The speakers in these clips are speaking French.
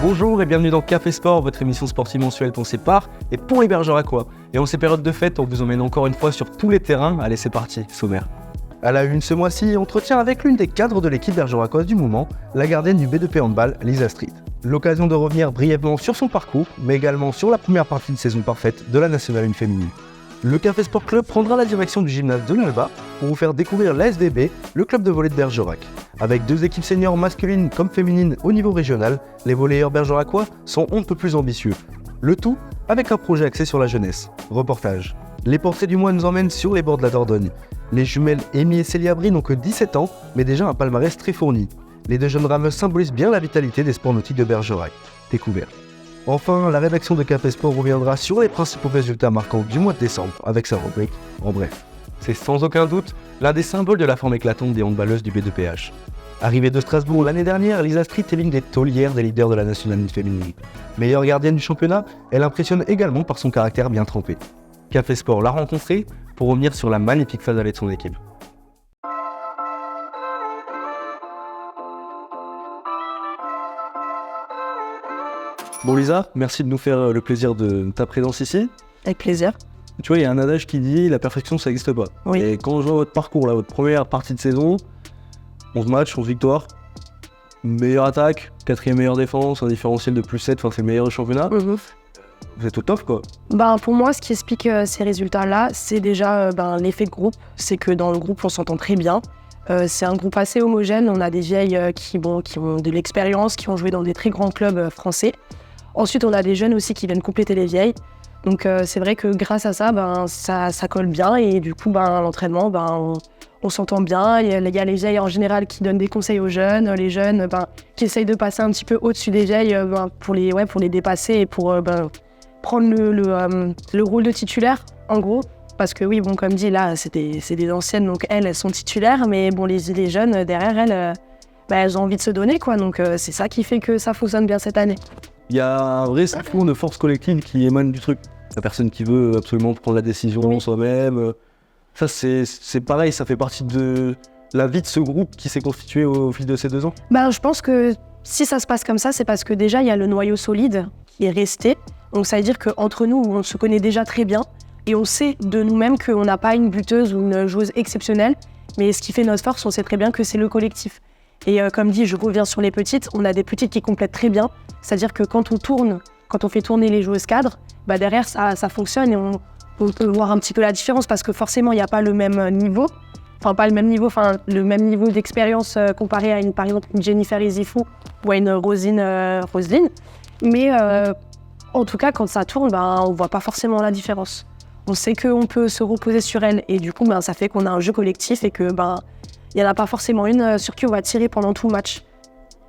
Bonjour et bienvenue dans Café Sport, votre émission sportive mensuelle pensée par et pour les Bergeracois. Et en ces périodes de fête, on vous emmène encore une fois sur tous les terrains. Allez, c'est parti, sommaire. À la une ce mois-ci, entretien avec l'une des cadres de l'équipe bergeracoise du moment, la gardienne du B2P handball, Lisa Street. L'occasion de revenir brièvement sur son parcours, mais également sur la première partie de saison parfaite de la Nationale 1 féminine. Le Café Sport Club prendra la direction du gymnase de l'Alba pour vous faire découvrir l'ASVB, le club de volley de Bergerac. Avec 2 équipes seniors masculines comme féminines au niveau régional, les volleyeurs bergeracois sont on ne peut plus ambitieux. Le tout avec un projet axé sur la jeunesse. Reportage. Les portraits du mois nous emmènent sur les bords de la Dordogne. Les jumelles Amy et Célia Brie n'ont que 17 ans, mais déjà un palmarès très fourni. Les 2 jeunes rameuses symbolisent bien la vitalité des sports nautiques de Bergerac. Découverte. Enfin, la rédaction de Café Sport reviendra sur les principaux résultats marquants du mois de décembre avec sa rubrique En bref. C'est sans aucun doute l'un des symboles de la forme éclatante des handballeuses du B2PH. Arrivée de Strasbourg l'année dernière, Lisa Street est l'une des taulières des leaders de la Nationale 1 féminine. Meilleure gardienne du championnat, elle impressionne également par son caractère bien trempé. Café Sport l'a rencontrée pour revenir sur la magnifique phase allée de son équipe. Bon Lisa, merci de nous faire le plaisir de ta présence ici. Avec plaisir. Tu vois, il y a un adage qui dit « la perfection, ça n'existe pas ». Oui. Et quand je vois votre parcours, là, votre première partie de saison, 11 matchs, 11 victoires, meilleure attaque, 4e meilleure défense, un différentiel de plus 7, enfin c'est le meilleur du championnat. Vous êtes au top quoi. Pour moi, ce qui explique ces résultats-là, c'est déjà l'effet de groupe. C'est que dans le groupe, on s'entend très bien. C'est un groupe assez homogène. On a des vieilles qui ont de l'expérience, qui ont joué dans des très grands clubs français. Ensuite, on a des jeunes aussi qui viennent compléter les vieilles. Donc c'est vrai que grâce à ça, ça colle bien. Et du coup, l'entraînement, on s'entend bien. Il y a les vieilles en général qui donnent des conseils aux jeunes. Les jeunes qui essayent de passer un petit peu au-dessus des vieilles pour les dépasser et pour prendre le rôle de titulaire, en gros. Parce que oui, comme dit, là, c'est des anciennes, donc elles sont titulaires. Mais les jeunes, derrière elles, elles ont envie de se donner, quoi. Donc c'est ça qui fait que ça fonctionne bien cette année. Il y a un vrai fond de force collective qui émane du truc. La personne qui veut absolument prendre la décision soi-même. Ça, c'est pareil, ça fait partie de la vie de ce groupe qui s'est constitué au fil de ces 2 ans. Je pense que si ça se passe comme ça, c'est parce que déjà, il y a le noyau solide qui est resté. Donc ça veut dire qu'entre nous, on se connaît déjà très bien et on sait de nous-mêmes qu'on n'a pas une buteuse ou une joueuse exceptionnelle. Mais ce qui fait notre force, on sait très bien que c'est le collectif. Et comme dit, je reviens sur les petites, on a des petites qui complètent très bien. C'est-à-dire que quand on fait tourner les joueuses cadres, derrière ça fonctionne et on peut voir un petit peu la différence parce que forcément il n'y a pas le même niveau. Le même niveau d'expérience comparé à par exemple une Jennifer Izifou ou à une Roselyne. Mais en tout cas, quand ça tourne, on ne voit pas forcément la différence. On sait qu'on peut se reposer sur elle et du coup, ça fait qu'on a un jeu collectif et que il n'y en a pas forcément une sur qui on va tirer pendant tout le match.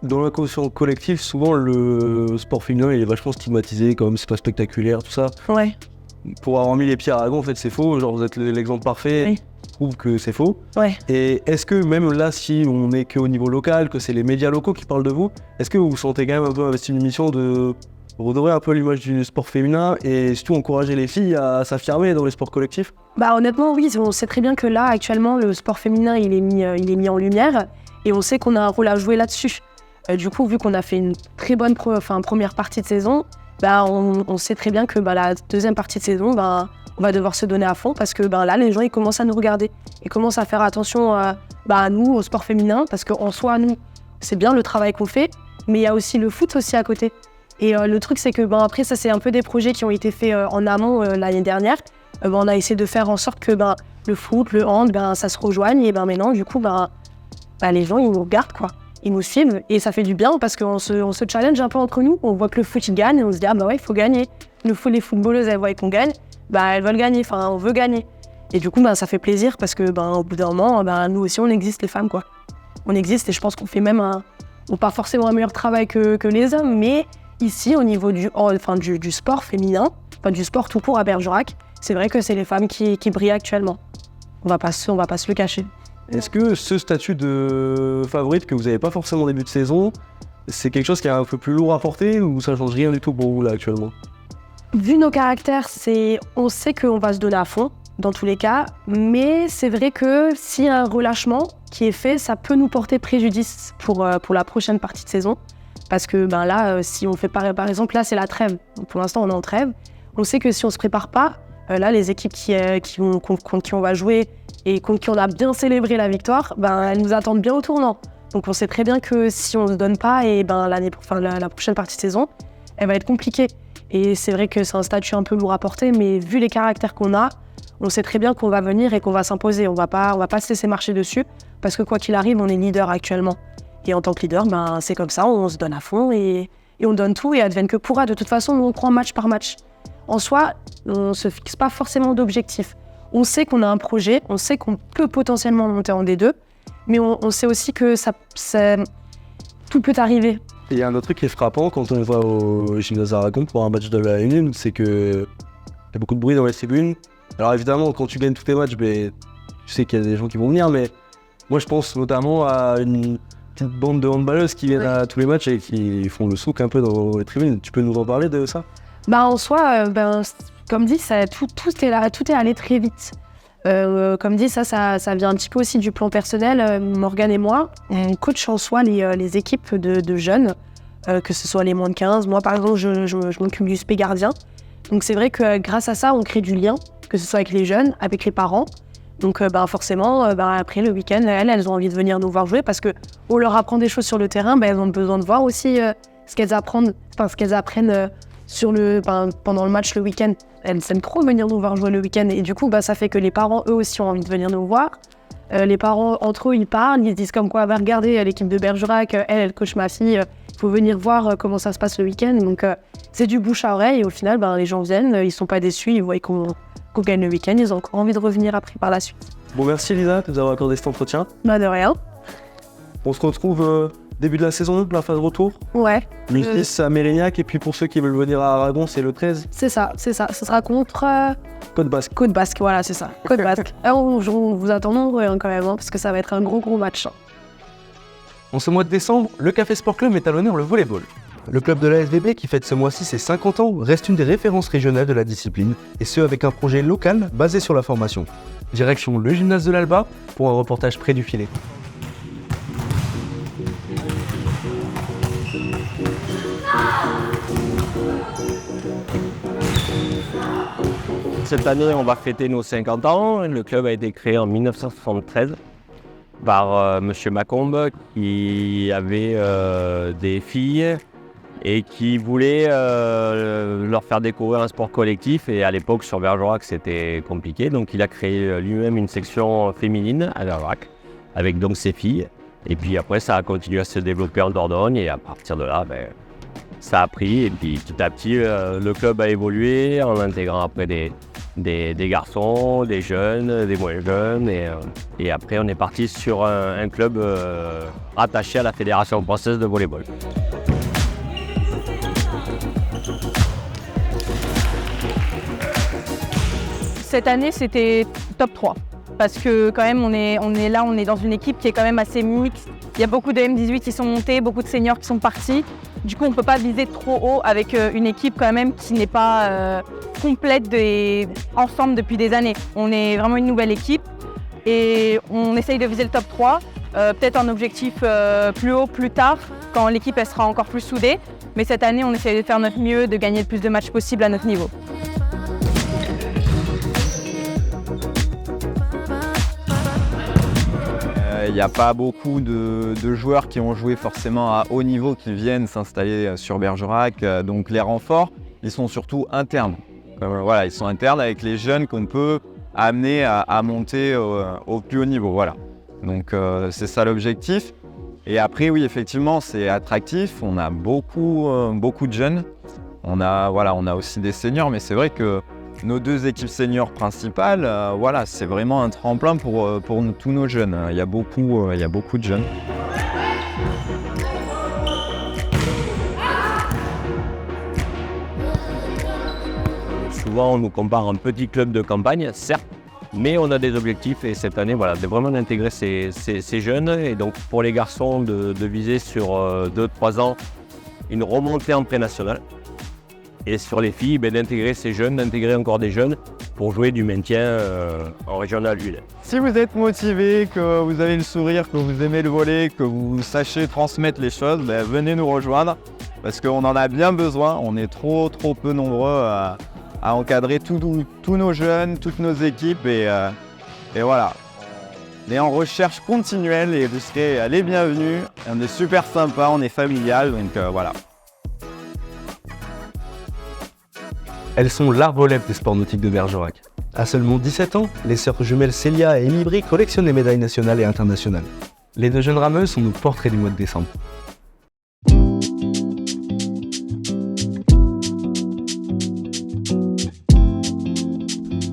Dans la conscience collective, souvent le sport féminin il est vachement stigmatisé, comme c'est pas spectaculaire, tout ça. Ouais. Pour avoir mis les pieds à Aragon, en fait c'est faux, genre vous êtes l'exemple parfait, Oui. Je trouve que c'est faux. Ouais. Et est-ce que même là, si on n'est qu'au niveau local, que c'est les médias locaux qui parlent de vous, est-ce que vous vous sentez quand même un peu investi une mission de redorer un peu l'image du sport féminin et surtout encourager les filles à s'affirmer dans les sports collectifs ? Honnêtement, oui, on sait très bien que là, actuellement, le sport féminin, il est mis en lumière et on sait qu'on a un rôle à jouer là-dessus. Du coup, vu qu'on a fait une très bonne première partie de saison, on sait très bien que la deuxième partie de saison, on va devoir se donner à fond parce que là, les gens ils commencent à nous regarder. Ils commencent à faire attention à nous, au sport féminin, parce qu'en soi, nous, c'est bien le travail qu'on fait, mais il y a aussi le foot aussi à côté. Et le truc, c'est que après, ça, c'est un peu des projets qui ont été faits en amont l'année dernière. On a essayé de faire en sorte que le foot, le hand, ça se rejoigne. Et maintenant, du coup, les gens, ils nous regardent, quoi. Ils nous suivent et ça fait du bien parce qu'on se challenge un peu entre nous. On voit que le foot, il gagne et on se dit, il faut gagner. Les footballeuses, elles voient qu'on gagne, elles veulent gagner, on veut gagner. Et du coup, ça fait plaisir parce que, au bout d'un moment, nous aussi, on existe, les femmes, quoi. On existe et je pense qu'on fait même n'ont pas forcément un meilleur travail que les hommes, mais ici, au niveau du sport féminin, du sport tout court à Bergerac, c'est vrai que c'est les femmes qui brillent actuellement. On va pas se le cacher. Est-ce que ce statut de favorite que vous n'avez pas forcément au début de saison, c'est quelque chose qui est un peu plus lourd à porter ou ça change rien du tout pour vous là actuellement? Vu nos caractères, on sait qu'on va se donner à fond dans tous les cas, mais c'est vrai que s'il y a un relâchement qui est fait, ça peut nous porter préjudice pour la prochaine partie de saison. Parce que là, si on fait par exemple, là c'est la trêve. Donc, pour l'instant, on est en trêve. On sait que si on se prépare pas, là les équipes contre qui on va jouer et contre qui on a bien célébré la victoire, elles nous attendent bien au tournant. Donc on sait très bien que si on ne se donne pas, et la prochaine partie de saison, elle va être compliquée. Et c'est vrai que c'est un statut un peu lourd à porter, mais vu les caractères qu'on a, on sait très bien qu'on va venir et qu'on va s'imposer. On va pas se laisser marcher dessus, parce que quoi qu'il arrive, on est leader actuellement. Et en tant que leader, c'est comme ça, on se donne à fond et on donne tout et advienne que pourra. De toute façon, on prend match par match. En soi, on ne se fixe pas forcément d'objectif. On sait qu'on a un projet, on sait qu'on peut potentiellement monter en D2, mais on sait aussi que tout peut arriver. Il y a un autre truc qui est frappant quand on va au Gymnase Aragon pour un match de la N1, c'est qu'il y a beaucoup de bruit dans les tribunes. Alors évidemment, quand tu gagnes tous tes matchs, tu sais qu'il y a des gens qui vont venir, mais moi je pense notamment à une petite bande de handballeuses qui viennent à tous les matchs et qui font le souk un peu dans les tribunes. Tu peux nous en parler de ça? En soi, comme dit, tout est allé très vite. Comme dit, ça vient un petit peu aussi du plan personnel. Morgane et moi, on coach en soi les équipes de jeunes, que ce soit les moins de 15. Moi, par exemple, je m'occupe du spé gardien. Donc c'est vrai que grâce à ça, on crée du lien, que ce soit avec les jeunes, avec les parents. Donc forcément, après le week-end, elles ont envie de venir nous voir jouer parce qu'on leur apprend des choses sur le terrain, elles ont besoin de voir aussi ce qu'elles apprennent pendant le match le week-end. Elles aiment trop venir nous voir jouer le week-end et du coup, ça fait que les parents, eux aussi, ont envie de venir nous voir. Les parents, entre eux, ils parlent, ils se disent comme quoi, regardez, l'équipe de Bergerac, elle coach ma fille, il faut venir voir comment ça se passe le week-end. Donc c'est du bouche à oreille et au final, les gens viennent, ils sont pas déçus, ils voient qu'on gagne le week-end, ils ont encore envie de revenir après par la suite. Bon, merci Lisa de nous avoir accordé cet entretien. De rien. On se retrouve début de la saison, la phase retour. Ouais. Le 10 à Mérignac et puis pour ceux qui veulent venir à Aragon, c'est le 13. C'est ça. Ce sera contre... Côte Basque. Côte Basque, voilà, c'est ça. Côte Basque. On vous attend nombreux quand même, parce que ça va être un gros match. En ce mois de décembre, le Café Sport Club met à l'honneur le volleyball. Le club de la SVB, qui fête ce mois-ci ses 50 ans, reste une des références régionales de la discipline, et ce avec un projet local basé sur la formation. Direction le gymnase de l'Alba pour un reportage près du filet. Cette année, on va fêter nos 50 ans. Le club a été créé en 1973 par M. Macombe qui avait des filles et qui voulait leur faire découvrir un sport collectif. Et à l'époque, sur Bergerac, c'était compliqué. Donc, il a créé lui-même une section féminine à Bergerac avec donc ses filles. Et puis après, ça a continué à se développer en Dordogne. Et à partir de là, ça a pris. Et puis petit à petit, le club a évolué en intégrant après des garçons, des jeunes, des moins jeunes. Et après, on est parti sur un club rattaché à la Fédération française de volleyball. Cette année, c'était top 3. Parce que quand même, on est dans une équipe qui est quand même assez mixte. Il y a beaucoup de M18 qui sont montés, beaucoup de seniors qui sont partis. Du coup, on ne peut pas viser trop haut avec une équipe quand même qui n'est pas complète ensemble depuis des années. On est vraiment une nouvelle équipe et on essaye de viser le top 3. Peut-être un objectif plus haut, plus tard, quand l'équipe elle sera encore plus soudée. Mais cette année, on essaye de faire notre mieux, de gagner le plus de matchs possible à notre niveau. Il n'y a pas beaucoup de joueurs qui ont joué forcément à haut niveau qui viennent s'installer sur Bergerac. Donc les renforts, ils sont surtout internes. Voilà, ils sont internes avec les jeunes qu'on peut amener à monter au plus haut niveau. Voilà. Donc c'est ça l'objectif. Et après, oui, effectivement, c'est attractif. On a beaucoup de jeunes. On a aussi des seniors, mais c'est vrai que nos deux équipes seniors principales, c'est vraiment un tremplin pour tous nos jeunes. Il y a beaucoup de jeunes. souvent on nous compare à un petit club de campagne, certes, mais on a des objectifs et cette année, voilà, de vraiment d'intégrer ces jeunes. Et donc pour les garçons, de viser sur 2-3 ans une remontée en pré-national. Et sur les filles, d'intégrer ces jeunes, d'intégrer encore des jeunes pour jouer du maintien en régional 1. Si vous êtes motivé, que vous avez le sourire, que vous aimez le volley, que vous sachez transmettre les choses, venez nous rejoindre parce qu'on en a bien besoin. On est trop peu nombreux à encadrer tous nos jeunes, toutes nos équipes et voilà. On est en recherche continuelle et vous serez les bienvenus. On est super sympa, on est familial, donc voilà. Elles sont la relève des sports nautiques de Bergerac. À seulement 17 ans, les sœurs jumelles Célia et Émilie Brie collectionnent les médailles nationales et internationales. Les 2 jeunes rameuses sont nos portraits du mois de décembre.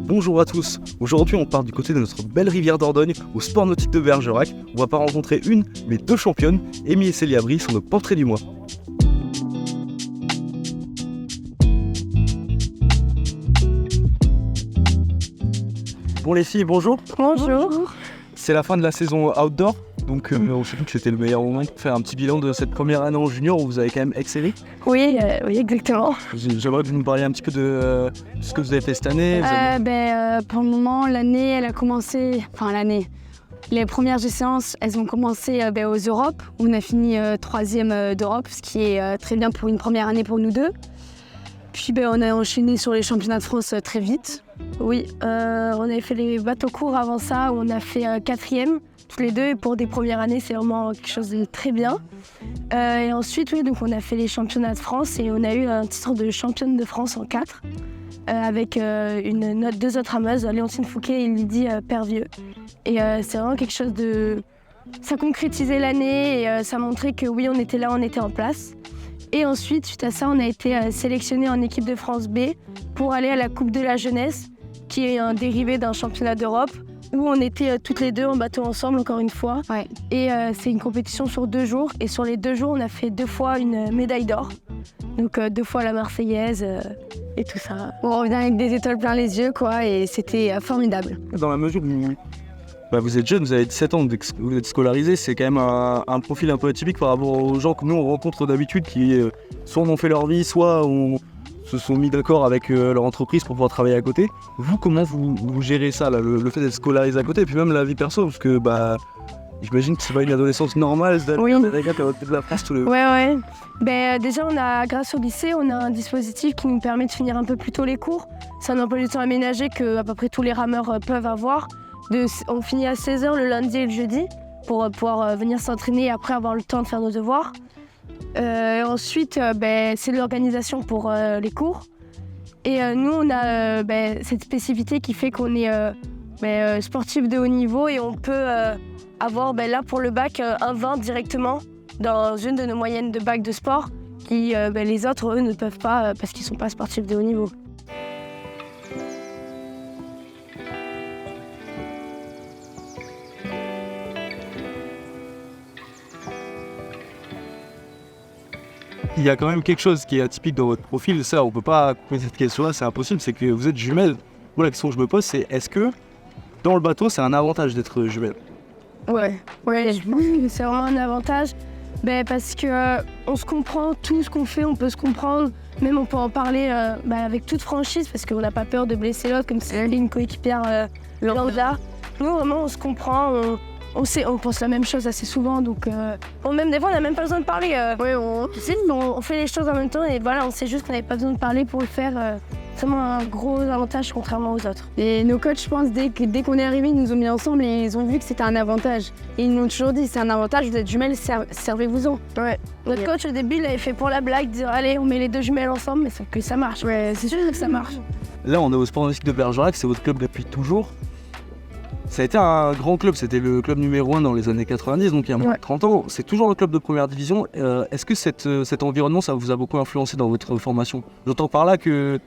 Bonjour à tous, aujourd'hui on part du côté de notre belle rivière Dordogne, au sport nautique de Bergerac. On va pas rencontrer une, mais 2 championnes, Émilie et Célia Brie sont nos portraits du mois. Bon les filles, bonjour. Bonjour. C'est la fin de la saison outdoor, donc on s'est dit que c'était le meilleur moment pour faire un petit bilan de cette première année en junior où vous avez quand même excellé. Oui, exactement. J'aimerais que vous nous parliez un petit peu de ce que vous avez fait cette année. Pour le moment, l'année, elle a commencé... Les premières séances, elles ont commencé aux Europes, où on a fini 3e d'Europe, ce qui est très bien pour une première année pour nous deux. Puis on a enchaîné sur les championnats de France très vite. Oui, on avait fait les bateaux courts avant ça, où on a fait 4e, tous les deux. Et pour des premières années, c'est vraiment quelque chose de très bien. Et ensuite, oui, donc on a fait les championnats de France et on a eu un titre de championne de France en 4, avec 2 autres rameuses, Léontine Fouquet et Lydie Pervieux. Et c'est vraiment quelque chose de... Ça concrétisait l'année et ça montrait que oui, on était là, on était en place. Et ensuite, suite à ça, on a été sélectionnés en équipe de France B pour aller à la Coupe de la Jeunesse, qui est un dérivé d'un championnat d'Europe, où on était toutes les deux en bateau ensemble, encore une fois. Ouais. Et c'est une compétition sur 2 jours. Et sur les 2 jours, on a fait 2 fois une médaille d'or. Donc 2 fois la Marseillaise et tout ça. On revient avec des étoiles plein les yeux, quoi, et c'était formidable. Dans la mesure où vous êtes jeune, vous avez 17 ans, vous êtes scolarisé, c'est quand même un profil un peu atypique par rapport aux gens que nous on rencontre d'habitude qui soit ont fait leur vie, soit se sont mis d'accord avec leur entreprise pour pouvoir travailler à côté. Vous, comment vous gérez ça, là, le fait d'être scolarisé à côté, et puis même la vie perso, parce que j'imagine que c'est pas une adolescence normale d'aller Oui. des gars à côté de la France tout le... Ouais. Déjà, grâce au lycée, on a un dispositif qui nous permet de finir un peu plus tôt les cours. C'est un emploi du temps aménagé que à peu près tous les rameurs peuvent avoir. On finit à 16h le lundi et le jeudi pour pouvoir venir s'entraîner et après avoir le temps de faire nos devoirs. Ensuite, c'est l'organisation pour les cours. Et nous, on a cette spécificité qui fait qu'on est sportif de haut niveau et on peut avoir là pour le bac un 20 directement dans une de nos moyennes de bac de sport qui les autres, eux, ne peuvent pas parce qu'ils ne sont pas sportifs de haut niveau. Il y a quand même quelque chose qui est atypique dans votre profil, ça on peut pas couper cette question-là, c'est impossible, c'est que vous êtes jumelles. Moi la question que je me pose c'est est-ce que dans le bateau c'est un avantage d'être jumelle? Ouais, je pense que c'est vraiment un avantage parce que on se comprend, tout ce qu'on fait on peut se comprendre, même on peut en parler avec toute franchise parce qu'on n'a pas peur de blesser l'autre comme si c'était une coéquipière lambda. Nous vraiment on se comprend, on pense la même chose assez souvent, donc même des fois on n'a même pas besoin de parler. On fait les choses en même temps et voilà, on sait juste qu'on n'avait pas besoin de parler pour le faire. C'est vraiment un gros avantage contrairement aux autres. Et nos coachs, je pense, dès qu'on est arrivés, ils nous ont mis ensemble et ils ont vu que c'était un avantage. Et ils nous ont toujours dit, c'est un avantage, vous êtes jumelles, servez-vous-en. Ouais. Notre coach au début, il avait fait pour la blague, dire allez, on met les 2 jumelles ensemble, mais sauf que ça marche. Ouais, c'est sûr que ça marche. Là, on est au Sport Nautique de Bergerac, c'est votre club depuis toujours. Ça a été un grand club, c'était le club numéro 1 dans les années 90, donc il y a moins de 30 ans. C'est toujours un club de première division. Est-ce que cet environnement, ça vous a beaucoup influencé dans votre formation? J'entends par là que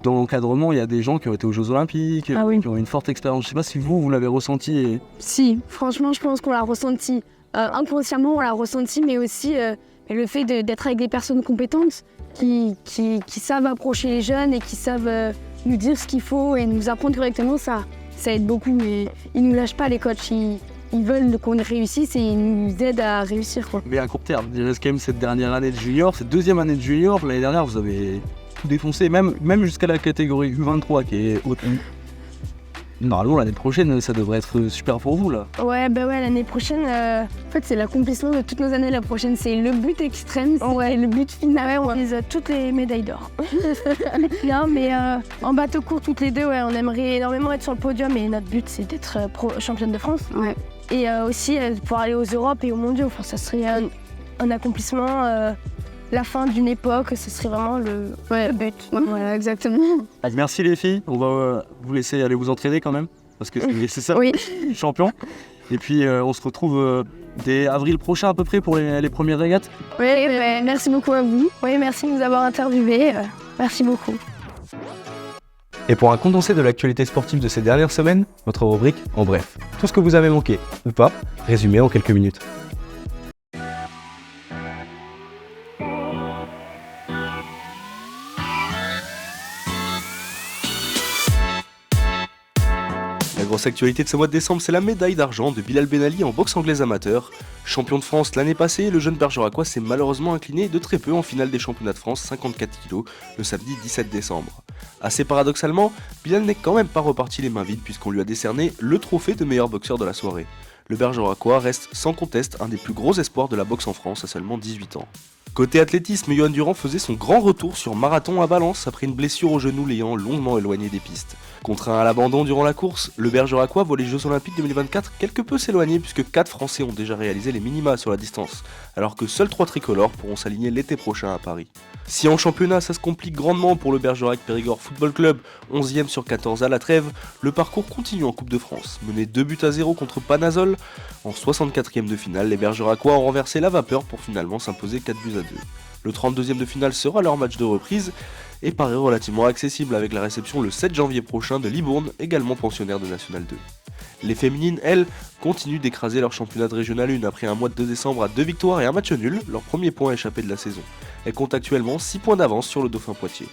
dans l'encadrement, il y a des gens qui ont été aux Jeux Olympiques, qui ont une forte expérience. Je ne sais pas si vous l'avez ressenti. Si, franchement, je pense qu'on l'a ressenti. Inconsciemment, on l'a ressenti, mais aussi Et le fait d'être avec des personnes compétentes qui savent approcher les jeunes et qui savent nous dire ce qu'il faut et nous apprendre correctement, ça aide beaucoup. Mais ils ne nous lâchent pas, les coachs. Ils veulent qu'on réussisse et ils nous aident à réussir, quoi. Mais à court terme, il reste quand même cette dernière année de junior, cette deuxième année de junior. L'année dernière, vous avez tout défoncé, même jusqu'à la catégorie U23 qui est haute. Normalement, l'année prochaine, ça devrait être super pour vous, là. Ouais, l'année prochaine, en fait, c'est l'accomplissement de toutes nos années. La prochaine, c'est le but extrême, c'est le but final. Ouais, on vise toutes les médailles d'or. Bien, mais en bateau court, toutes les deux, on aimerait énormément être sur le podium et notre but, c'est d'être championne de France. Ouais. Et aussi, pouvoir aller aux Europes et aux mondiaux. Enfin, ça serait un accomplissement, la fin d'une époque, ce serait vraiment le but. Ouais, voilà, exactement. Merci les filles, on va vous laisser aller vous entraîner quand même, parce que c'est ça, Oui. champion. Et puis on se retrouve dès avril prochain à peu près pour les premières régates. Oui, merci beaucoup à vous. Oui, merci de nous avoir interviewés. Merci beaucoup. Et pour un condensé de l'actualité sportive de ces dernières semaines, notre rubrique En bref. Tout ce que vous avez manqué, ou pas, résumé en quelques minutes. La grosse actualité de ce mois de décembre, c'est la médaille d'argent de Bilal Ben Ali en boxe anglaise amateur. Champion de France l'année passée, le jeune bergeracois s'est malheureusement incliné de très peu en finale des championnats de France 54 kg le samedi 17 décembre. Assez paradoxalement, Bilal n'est quand même pas reparti les mains vides puisqu'on lui a décerné le trophée de meilleur boxeur de la soirée. Le bergeracois reste sans conteste un des plus gros espoirs de la boxe en France à seulement 18 ans. Côté athlétisme, Yohan Durand faisait son grand retour sur marathon à Valence après une blessure au genou l'ayant longuement éloigné des pistes. Contraint à l'abandon durant la course, le bergeracois voit les Jeux Olympiques 2024 quelque peu s'éloigner puisque 4 Français ont déjà réalisé les minima sur la distance, alors que seuls 3 tricolores pourront s'aligner l'été prochain à Paris. Si en championnat ça se complique grandement pour le Bergerac Périgord Football Club, 11e sur 14 à la trêve, le parcours continue en Coupe de France. Mené 2-0 contre Panazol, en 64e de finale, les Bergeracois ont renversé la vapeur pour finalement s'imposer 4-2. Le 32e de finale sera leur match de reprise et paraît relativement accessible avec la réception le 7 janvier prochain de Libourne, également pensionnaire de National 2. Les féminines, elles, continuent d'écraser leur championnat de Régional 1 après un mois de 2 décembre à 2 victoires et un match nul, leur premier point échappé de la saison. Elles comptent actuellement 6 points d'avance sur le Dauphin Poitiers.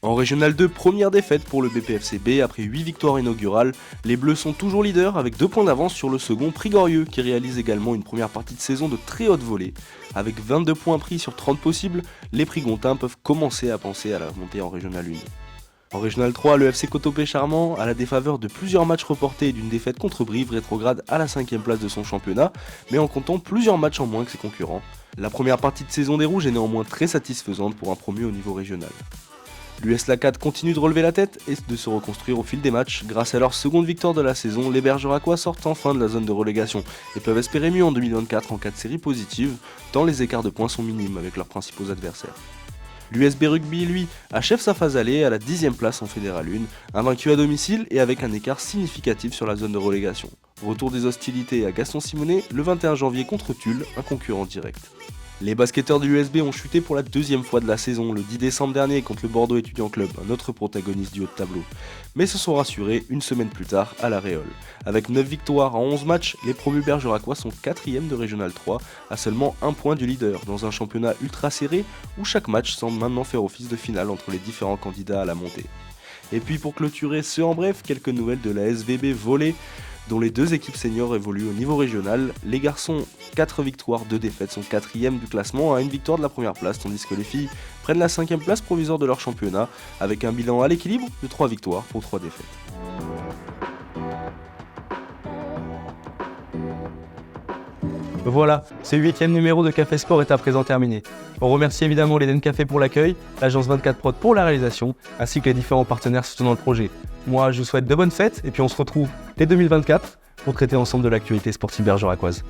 En Régional 2, première défaite pour le BPFCB après 8 victoires inaugurales, les Bleus sont toujours leaders avec 2 points d'avance sur le second Prigorieux qui réalise également une première partie de saison de très haute volée. Avec 22 points pris sur 30 possibles, les Prigontins peuvent commencer à penser à la montée en Régional 1. En Régional 3, le FC Cotopé Charmant, à la défaveur de plusieurs matchs reportés et d'une défaite contre Brive, rétrograde à la 5e place de son championnat, mais en comptant plusieurs matchs en moins que ses concurrents. La première partie de saison des Rouges est néanmoins très satisfaisante pour un promu au niveau régional. L'US Lacade continue de relever la tête et de se reconstruire au fil des matchs. Grâce à leur seconde victoire de la saison, les Bergeracois sortent enfin de la zone de relégation et peuvent espérer mieux en 2024 en cas de série positive, tant les écarts de points sont minimes avec leurs principaux adversaires. L'USB Rugby, lui, achève sa phase allée à la 10e place en Fédéral 1, invaincu à domicile et avec un écart significatif sur la zone de relégation. Retour des hostilités à Gaston Simonet le 21 janvier contre Tulle, un concurrent direct. Les basketteurs de l'USB ont chuté pour la 2e fois de la saison, le 10 décembre dernier contre le Bordeaux Étudiant Club, un autre protagoniste du haut de tableau. Mais se sont rassurés une semaine plus tard à la Réole. Avec 9 victoires en 11 matchs, les promus bergeracois sont 4e de Régional 3, à seulement 1 point du leader, dans un championnat ultra serré où chaque match semble maintenant faire office de finale entre les différents candidats à la montée. Et puis pour clôturer ce en bref, quelques nouvelles de la SVB volée, dont les 2 équipes seniors évoluent au niveau régional. Les garçons, 4 victoires, 2 défaites, sont 4e du classement à une victoire de la première place, tandis que les filles prennent la 5e place provisoire de leur championnat, avec un bilan à l'équilibre de 3 victoires pour 3 défaites. Voilà, ce 8e numéro de Café Sport est à présent terminé. On remercie évidemment l'Eden Café pour l'accueil, l'agence 24 Prod pour la réalisation, ainsi que les différents partenaires soutenant le projet. Moi, je vous souhaite de bonnes fêtes, et puis on se retrouve dès 2024 pour traiter ensemble de l'actualité sportive bergeracoise.